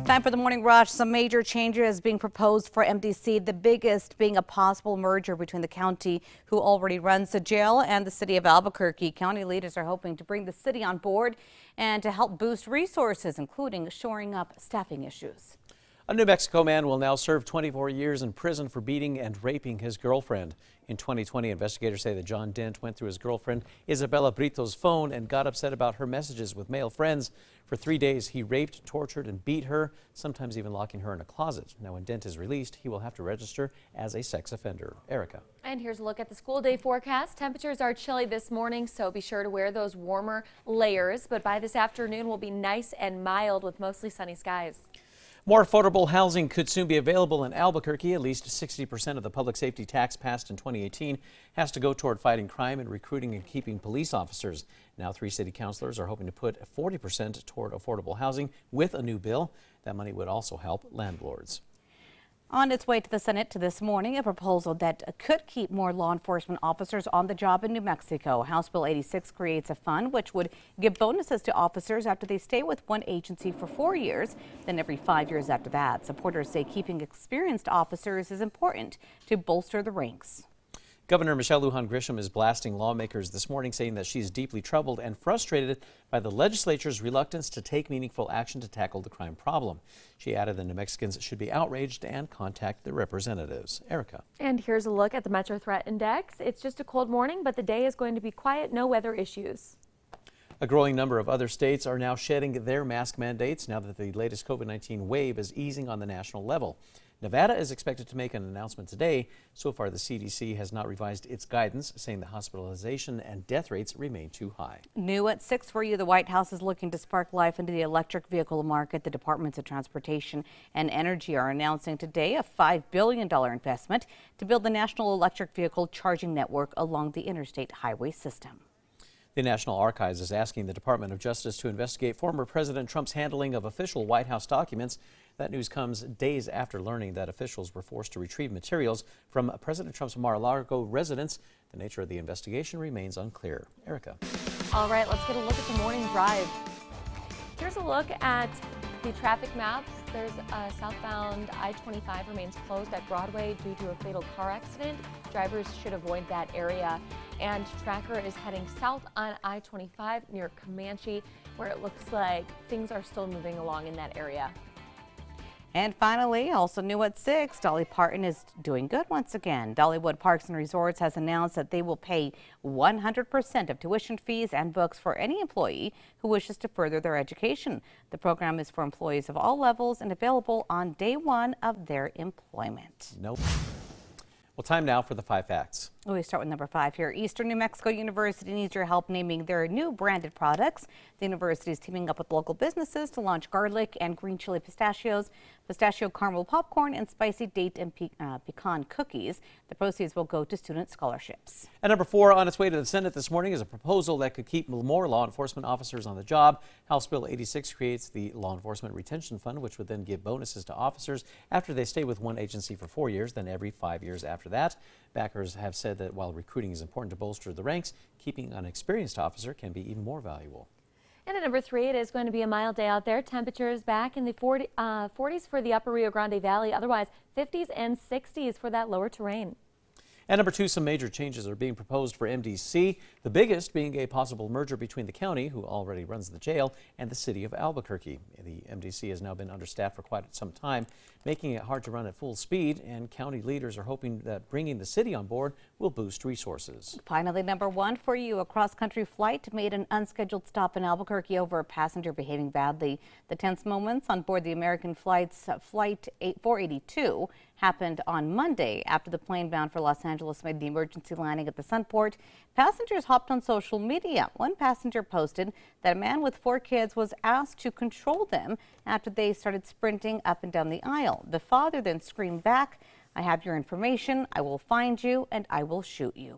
Time for the morning rush. Some major changes being proposed for MDC, the biggest being a possible merger between the county, who already runs the jail, and the city of Albuquerque. County leaders are hoping to bring the city on board and to help boost resources, including shoring up staffing issues. A New Mexico man will now serve 24 years in prison for beating and raping his girlfriend. In 2020, investigators say that John Dent went through his girlfriend Isabella Brito's phone and got upset about her messages with male friends. For 3 days, he raped, tortured, and beat her, sometimes even locking her in a closet. Now, when Dent is released, he will have to register as a sex offender. Erica. And here's a look at the school day forecast. Temperatures are chilly this morning, so be sure to wear those warmer layers. But by this afternoon, will be nice and mild with mostly sunny skies. More affordable housing could soon be available in Albuquerque. At least 60% of the public safety tax passed in 2018 has to go toward fighting crime and recruiting and keeping police officers. Now, 3 city councilors are hoping to put 40% toward affordable housing with a new bill. That money would also help landlords. On its way to the Senate this morning, a proposal that could keep more law enforcement officers on the job in New Mexico. House Bill 86 creates a fund which would give bonuses to officers after they stay with one agency for 4 years, then every 5 years after that. Supporters say keeping experienced officers is important to bolster the ranks. Governor Michelle Lujan Grisham is blasting lawmakers this morning, saying that she's deeply troubled and frustrated by the legislature's reluctance to take meaningful action to tackle the crime problem. She added that New Mexicans should be outraged and contact their representatives. Erica. And here's a look at the Metro Threat Index. It's just a cold morning, but the day is going to be quiet, no weather issues. A growing number of other states are now shedding their mask mandates now that the latest COVID-19 wave is easing on the national level. Nevada is expected to make an announcement today. So far, the CDC has not revised its guidance, saying the hospitalization and death rates remain too high. New at 6 for you, the White House is looking to spark life into the electric vehicle market. The Departments of Transportation and Energy are announcing today a $5 billion investment to build the national electric vehicle charging network along the interstate highway system. The National Archives is asking the Department of Justice to investigate former President Trump's handling of official White House documents. That news comes days after learning that officials were forced to retrieve materials from President Trump's Mar-a-Lago residence. The nature of the investigation remains unclear. Erica. All right, let's get a look at the morning drive. Here's a look at the traffic maps. There's a southbound I-25 remains closed at Broadway due to a fatal car accident. Drivers should avoid that area. And Tracker is heading south on I-25 near Comanche, where it looks like things are still moving along in that area. And finally, also new at 6, Dolly Parton is doing good once again. Dollywood Parks and Resorts has announced that they will pay 100% of tuition fees and books for any employee who wishes to further their education. The program is for employees of all levels and available on day 1 of their employment. Nope. Well, time now for the 5 facts. We start with number 5 here. Eastern New Mexico University needs your help naming their new branded products. The university is teaming up with local businesses to launch garlic and green chili pistachios, pistachio caramel popcorn, and spicy date and pecan cookies. The proceeds will go to student scholarships. And number 4, on its way to the Senate this morning, is a proposal that could keep more law enforcement officers on the job. House Bill 86 creates the Law Enforcement Retention Fund, which would then give bonuses to officers after they stay with one agency for 4 years, then every 5 years after that. Backers have said that while recruiting is important to bolster the ranks, keeping an experienced officer can be even more valuable. And at number 3, it is going to be a mild day out there. Temperatures back in the 40s for the upper Rio Grande Valley. Otherwise, 50s and 60s for that lower terrain. And number 2, some major changes are being proposed for MDC, the biggest being a possible merger between the county, who already runs the jail, and the city of Albuquerque. The MDC has now been understaffed for quite some time, making it hard to run at full speed, and county leaders are hoping that bringing the city on board will boost resources. Finally, number 1 for you, a cross-country flight made an unscheduled stop in Albuquerque over a passenger behaving badly. The tense moments on board the American flight's Flight 482 happened on Monday after the plane bound for Los Angeles made the emergency landing at the Sunport. Passengers hopped on social media. One passenger posted that a man with 4 kids was asked to control them after they started sprinting up and down the aisle. The father then screamed back, "I have your information, I will find you, and I will shoot you."